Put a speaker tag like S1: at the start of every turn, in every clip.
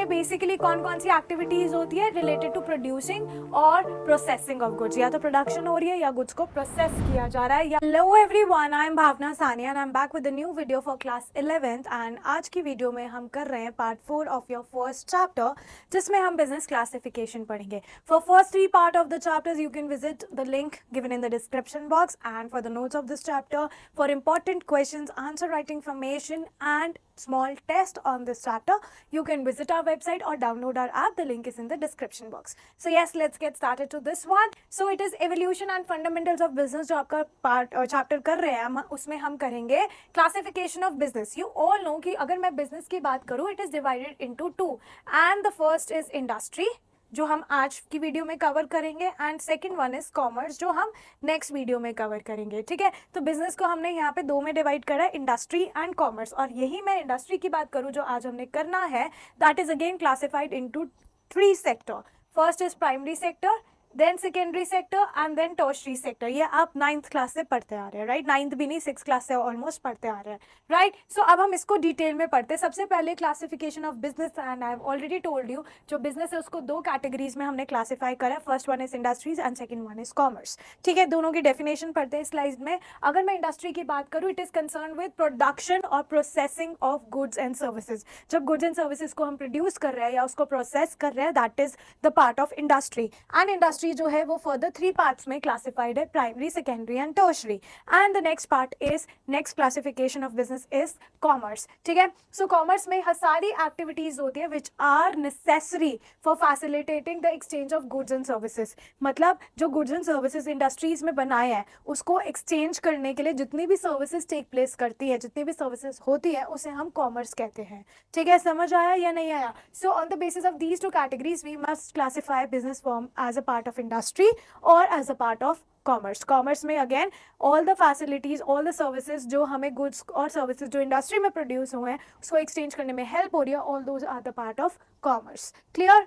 S1: इसमें बेसिकली कौन कौन सी एक्टिविटीज होती है रिलेटेड टू प्रोड्यूसिंग और प्रोसेसिंग ऑफ गुड्स, या तो प्रोडक्शन हो रही है या गुड्स को प्रोसेस किया जा रहा है। Hello everyone, I am Bhavna Sania and I am back with a new video for class 11th and आज की वीडियो में हम कर रहे हैं part 4 of your first chapter, जिसमें हम बिजनेस क्लासिफिकेशन पढ़ेंगे। For first 3 part of the chapters you can visit the link given in the description box and for the notes of this chapter, for important questions, answer writing information and small test on this chapter, you can visit our website or download our app. The link is in the description box. So yes, let's get started to this one. So it is evolution and fundamentals of business जो आपका part chapter कर रहे हैं हम, उसमें हम करेंगे classification of business. You all know कि अगर मैं बिजनेस की बात करूँ, it is divided into 2 and the first is industry जो हम आज की वीडियो में कवर करेंगे and second one is commerce जो हम नेक्स्ट वीडियो में कवर करेंगे। ठीक है, तो बिजनेस को हमने यहाँ पे 2 में डिवाइड करा है, इंडस्ट्री एंड कॉमर्स। और यही मैं इंडस्ट्री की बात करूँ जो आज हमने करना है, that is again classified into 3 sector. First is primary sector, then secondary sector and then tertiary sector. ये आप 9th क्लास से पढ़ते आ रहे हैं, राइट? 9th भी नहीं, 6th क्लास से ऑलमोस्ट पढ़ते आ रहे हैं, राइट? सो अब हम इसको डिटेल में पढ़ते हैं। सबसे पहले classification of business, and I have already told you जो बिजनेस है उसको 2 कैटेगरीज में हमने क्लासीफाई करा है। First one is industries and second one is commerce. ठीक है, दोनों की डेफिनेशन पढ़ते हैं स्लाइड में। अगर मैं इंडस्ट्री की बात करूँ, it is concern with production और processing of goods and services. जब गुड्स एंड सर्विसेज को हम प्रोड्यूस कर रहे हैं या उसको प्रोसेस कर रहे हैं, that is the part of industry. And industry जो है वो फर्दर 3 पार्ट्स में क्लासिफाइड है, primary, secondary and tertiary. And the next part is, next classification of business is commerce. ठीक है, सो कॉमर्स में हर सारी एक्टिविटीज होती है which are necessary for facilitating the exchange of goods and services. मतलब जो गुड्स एंड सर्विसेज इंडस्ट्रीज में बनाए हैं उसको एक्सचेंज करने के लिए जितनी भी सर्विसेज टेक प्लेस करती है, जितनी भी सर्विसेज होती है, उसे हम कॉमर्स कहते हैं। ठीक है, समझ आया या नहीं आया? So on the basis of these 2 categories we must classify business form as a part of industry और as a part of commerce. Commerce में again all the facilities, all the services जो हमें गुड्स और services जो industry में produce हुए हैं उसको एक्सचेंज करने में हेल्प हो रही है, all those are the part of commerce. Clear?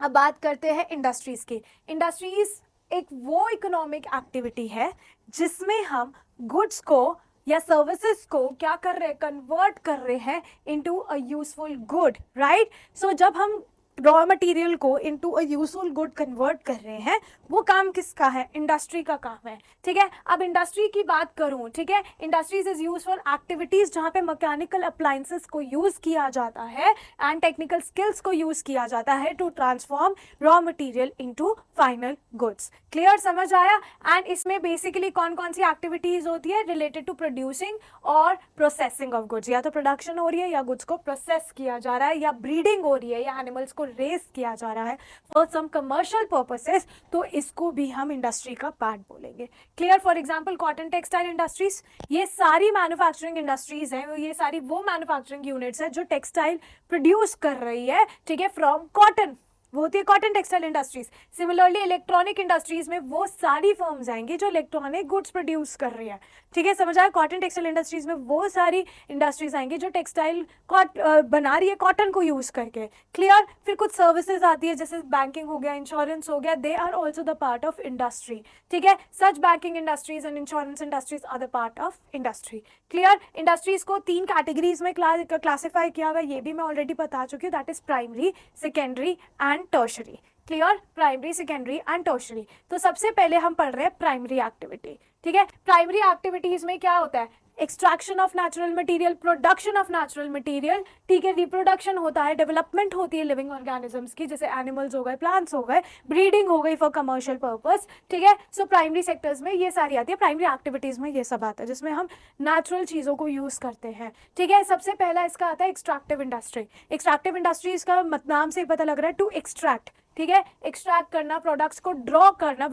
S1: अब बात करते हैं इंडस्ट्रीज की। इंडस्ट्रीज एक वो इकोनॉमिक एक्टिविटी है जिसमें हम गुड्स को या सर्विसेज को क्या कर रहे हैं, कन्वर्ट कर रहे हैं into a useful good, right? So जब हम रॉ मटेरियल को into a useful good convert कर रहे हैं, वो काम किसका है? इंडस्ट्री का काम है। ठीक है, अब इंडस्ट्री की बात करूं, ठीक है, industries is use for activities जहां पे मैकेनिकल अप्लायंसेस को यूज किया जाता है एंड टेक्निकल स्किल्स को यूज किया जाता है to transform raw material into final goods. Clear, समझ आया? एंड इसमें बेसिकली कौन कौन सी एक्टिविटीज होती है रिलेटेड टू प्रोड्यूसिंग और प्रोसेसिंग ऑफ गुड्स, या तो प्रोडक्शन हो रही है या गुड्स को प्रोसेस किया जा रहा है, या ब्रीडिंग हो रही है या एनिमल्स को रेस किया जा रहा है फॉर सम कमर्शियल पर्पसेस, तो इसको भी हम इंडस्ट्री का पार्ट बोलेंगे। Clear? For example cotton textile industries, ये सारी मैन्युफैक्चरिंग इंडस्ट्रीज हैं, ये सारी वो मैन्युफैक्चरिंग यूनिट्स है जो टेक्सटाइल प्रोड्यूस कर रही है, ठीक है, फ्रॉम कॉटन। वो होती है cotton textile industries. Similarly electronic industries में वो सारी फर्म्स आएंगी जो इलेक्ट्रॉनिक गुड्स प्रोड्यूस कर रही है। ठीक है, समझ आया? कॉटन टेक्सटाइल इंडस्ट्रीज में वो सारी इंडस्ट्रीज आएंगी जो टेक्सटाइल बना रही है कॉटन को यूज करके। क्लियर? फिर कुछ सर्विसेज आती है जैसे बैंकिंग हो गया, इंश्योरेंस हो गया, they are also the part of industry. ठीक है, such banking industries and insurance industries are the part of industry. Clear? Industries को 3 कैटेगरीज में क्लासिफाई किया हुआ, ये भी मैं ऑलरेडी बता चुकी हूँ, that is primary, secondary and tertiary. Clear? Primary, secondary and tertiary. तो सबसे पहले हम पढ़ रहे हैं प्राइमरी एक्टिविटी। ठीक है, प्राइमरी एक्टिविटीज में क्या होता है? Extraction of natural material, production of natural material, ठीक है, रिप्रोडक्शन होता है, डेवलपमेंट होती है लिविंग ऑर्गेनिजम्स की, जैसे एनिमल्स हो गए, प्लांट्स हो गए, ब्रीडिंग हो गई फॉर कमर्शियल पर्पस। ठीक है, सो प्राइमरी सेक्टर्स में ये सारी आती है, प्राइमरी एक्टिविटीज में ये सब आता है जिसमें हम नेचुरल चीज़ों को यूज़ करते हैं। ठीक है, सबसे पहला इसका आता है एक्सट्रैक्टिव इंडस्ट्री। एक्सट्रैक्टिव इंडस्ट्री इसका नाम से पता लग रहा है, टू एक्सट्रैक्ट। ठीक है, एक्सट्रैक्ट करना, प्रोडक्ट्स को ड्रॉ करना,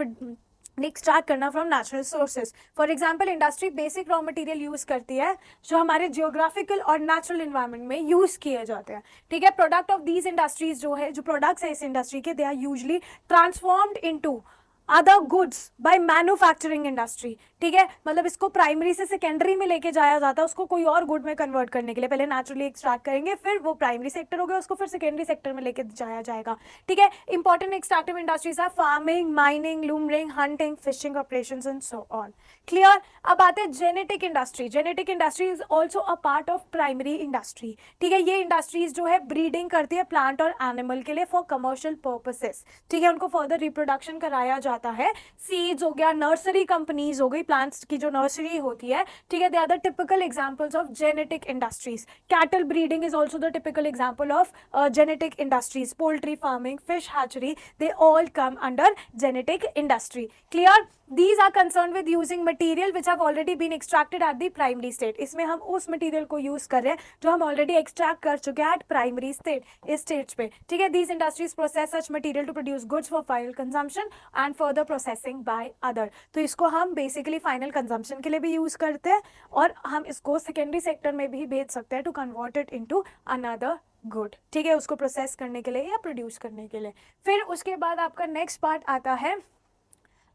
S1: एक्सट्रैक्ट करना from natural sources. For example industry basic raw material use करती है जो हमारे जियोग्राफिकल और नेचुरल इन्वायरमेंट में यूज किए जाते हैं। ठीक है, प्रोडक्ट ऑफ दीज इंडस्ट्रीज जो है, जो प्रोडक्ट्स है इस इंडस्ट्री के, they are usually transformed into other goods by manufacturing industry, ठीक है, मतलब इसको प्राइमरी से सेकेंडरी में लेके जाया जाता है, उसको कोई और गुड में कन्वर्ट करने के लिए। पहले नेचुरली एक्सट्रैक्ट करेंगे, फिर वो प्राइमरी सेक्टर हो गया, उसको फिर सेकेंडरी सेक्टर में लेके जाया जाएगा, ठीक है। इंपॉर्टेंट एक्सट्रैक्टिव इंडस्ट्रीज है farming, mining, lumbering, hunting, fishing operations and so on. Clear. अब आते हैं genetic industry. Genetic industry is also a part of primary industry, ठीक है। ये इंडस्ट्रीज जो है ब्रीडिंग करती है प्लांट और एनिमल के लिए फॉर कमर्शियल पर्पसेस, ठीक है, उनको फर्दर रिप्रोडक्शन कराया जाता है। सीड्स हो गया, नर्सरी कंपनीज हो गई, प्लांट्स की जो नर्सरी होती है, ठीक है, they are the typical examples of genetic industries. Cattle breeding is also the typical example of genetic industries. Poultry farming, fish hatchery, they all come under genetic industry. Clear. These are concerned with using material which have already been extracted at the primary state. इसमें हम उस material को use कर रहे हैं जो हम already extract कर चुके हैं एट प्राइमरी स्टेट, इस स्टेज पे, ठीक है। These industries process such material to produce goods for final consumption and further processing by other. तो इसको हम बेसिकली फाइनल कंजम्पशन के लिए भी यूज करते हैं और हम इसको सेकेंडरी सेक्टर में भी बेच सकते हैं to convert it into another good, ठीक है, उसको प्रोसेस करने के लिए या प्रोड्यूस करने के लिए। फिर उसके बाद आपका नेक्स्ट पार्ट आता है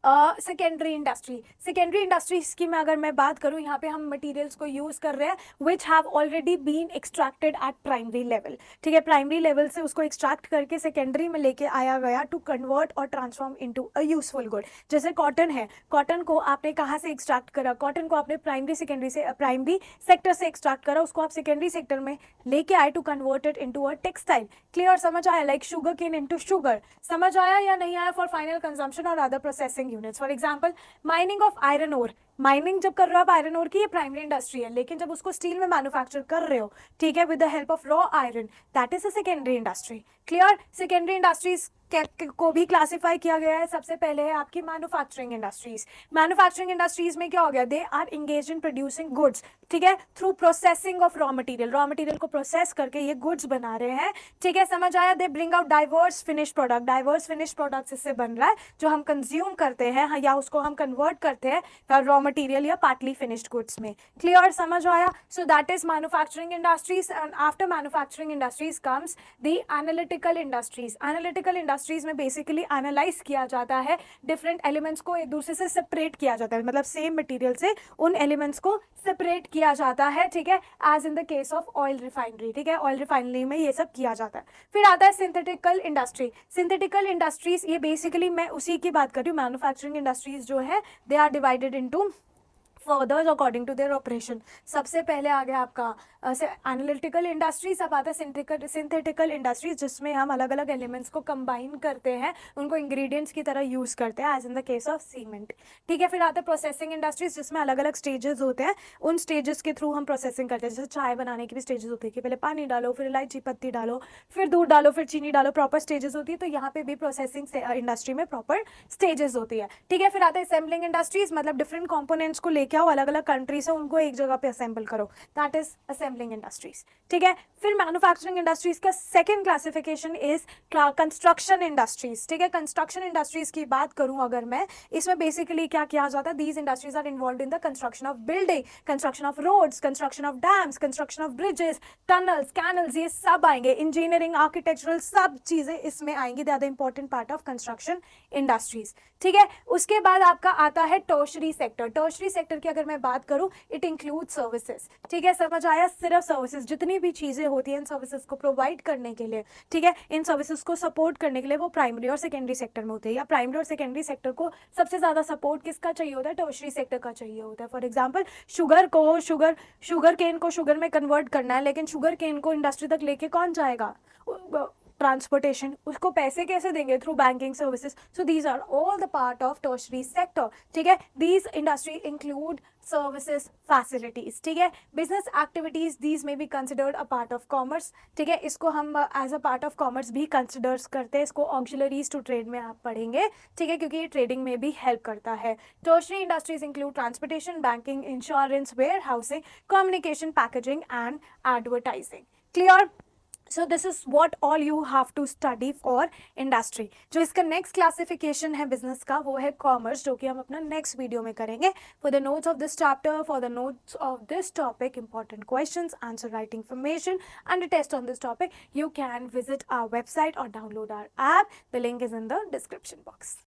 S1: सेकेंडरी इंडस्ट्री। सेकेंडरी इंडस्ट्रीज की मैं अगर मैं बात करूं, यहाँ पे हम मटेरियल्स को यूज कर रहे हैं which have already been extracted at primary level, ठीक है, प्राइमरी लेवल से उसको एक्सट्रैक्ट करके सेकेंडरी में लेके आया गया टू कन्वर्ट और transform into a useful good. जैसे कॉटन है, कॉटन को आपने कहाँ से एक्सट्रैक्ट करा, कॉटन को आपने प्राइमरी सेकेंडरी से प्राइमरी सेक्टर से एक्सट्रैक्ट करा, उसको आप सेकेंडरी सेक्टर में लेके आए to convert it into a textile. Clear, समझ आया। Like sugar cane into sugar, समझ आया या नहीं आया, फॉर फाइनल कंजम्पशन और other processing units. For example mining of iron ore, mining जब कर रहे हो आप आयरन ओर की, ये प्राइमरी इंडस्ट्री है, लेकिन जब उसको स्टील में मैन्युफैक्चर कर रहे हो, ठीक है, with the help of raw iron, that is a secondary industry. Clear. Secondary industries को भी क्लासिफाई किया गया है। सबसे पहले है आपकी मैन्युफैक्चरिंग इंडस्ट्रीज। मैन्युफैक्चरिंग इंडस्ट्रीज में क्या हो गया, they are engage in producing goods, ठीक है, through processing of raw material, raw material को प्रोसेस करके ये गुड्स बना रहे हैं, ठीक है, समझ आया। They bring out diverse finish product, diverse finish products इससे बन रहा है जो हम कंज्यूम करते हैं या उसको हम कन्वर्ट करते हैं रॉ मटेरियल या पार्टली फिनिश्ड गुड्स में। क्लियर, समझ आया। So that is manufacturing industries and after manufacturing industries comes the analytical industries. Analytical industries में बेसिकली एनालाइज किया जाता है, डिफरेंट एलिमेंट्स को एक दूसरे से सेपरेट किया जाता है, मतलब सेम मटेरियल से उन एलिमेंट्स को सेपरेट किया जाता है, ठीक है, as in the case of oil refinery, ठीक है, ऑयल रिफाइनरी में ये सब किया जाता है। फिर आता है सिंथेटिकल इंडस्ट्री। सिंथेटिकल इंडस्ट्रीज ये बेसिकली मैं उसी की बात कर रही हूँ, मैन्युफैक्चरिंग इंडस्ट्रीज जो है they are divided into further according to their operation. सबसे पहले आ गया आपका एनालिटिकल इंडस्ट्रीज, अब आता है सिंथेटिकल इंडस्ट्रीज जिसमें हम अलग अलग एलिमेंट्स को कंबाइन करते हैं, उनको इंग्रेडिएंट्स की तरह यूज करते हैं, as in the case of cement, ठीक है। फिर आता है प्रोसेसिंग इंडस्ट्रीज जिसमें अलग अलग स्टेजेस होते हैं, उन स्टेजेस के थ्रू हम प्रोसेसिंग करते हैं। जैसे चाय बनाने की भी स्टेजेस होती है कि पहले पानी डालो, फिर इलायची पत्ती डालो, फिर दूध डालो, फिर चीनी डालो, प्रॉपर स्टेजेस होती है। तो यहाँ पे भी प्रोसेसिंग इंडस्ट्री में प्रॉपर स्टेजेस होती है, ठीक है। फिर आता है असेंबलिंग इंडस्ट्रीज, मतलब डिफरेंट कंपोनेंट्स को लेके आओ अलग अलग कंट्री से, उनको एक जगह पे असेंबल करो, दैट इज असेंबलिंग इंडस्ट्रीज, ठीक है। फिर मैन्युफैक्चरिंग इंडस्ट्रीज का second classification is construction industries, ठीक है। कंस्ट्रक्शन इंडस्ट्रीज की बात करूं अगर मैं, इसमें बेसिकली क्या किया जाता है, these industries are involve in the construction of building, construction of roads, construction of dams, construction of bridges, tunnels, canals, ये सब आएंगे, इंजीनियरिंग, आर्किटेक्चरल, सब चीजें इसमें आएंगी, they are the important part of construction industries, ठीक है। उसके बाद आपका आता है टर्शरी सेक्टर। टर्शरी सेक्टर की अगर मैं बात करूं, इट इंक्लूड सर्विसेज, ठीक है, समझ आया। सिर्फ सर्विसेज, जितनी भी चीजें होती हैं इन सर्विसेज को प्रोवाइड करने के लिए, ठीक है, इन सर्विसेज को सपोर्ट करने के लिए वो प्राइमरी और सेकेंडरी सेक्टर में होते हैं, या प्राइमरी और सेकेंडरी सेक्टर को सबसे ज्यादा सपोर्ट किसका चाहिए होता है, टर्शरी सेक्टर का चाहिए होता है। फॉर एग्जाम्पल शुगर केन को शुगर में कन्वर्ट करना है, लेकिन शुगर केन को इंडस्ट्री तक लेके कौन जाएगा, ट्रांसपोर्टेशन, उसको पैसे कैसे देंगे, through banking services. So these are all the part of tertiary sector, ठीक है। These industry include services, facilities, ठीक है, business activities, these may be considered a part of commerce, ठीक है, इसको हम as a part of commerce भी considers करते हैं, इसको ऑक्सिलरीज टू ट्रेड में आप पढ़ेंगे, ठीक है, क्योंकि ये ट्रेडिंग में भी हेल्प करता है। Tertiary industries include transportation, banking, insurance, warehousing, communication, packaging and advertising. Clear. So this is what all you have to study for industry. जो इसका next classification है business का, वो है commerce, जो कि हम अपना next video में करेंगे। For the notes of this chapter, for the notes of this topic, important questions, answer writing information, and a test on this topic, you can visit our website or download our app. The link is in the description box.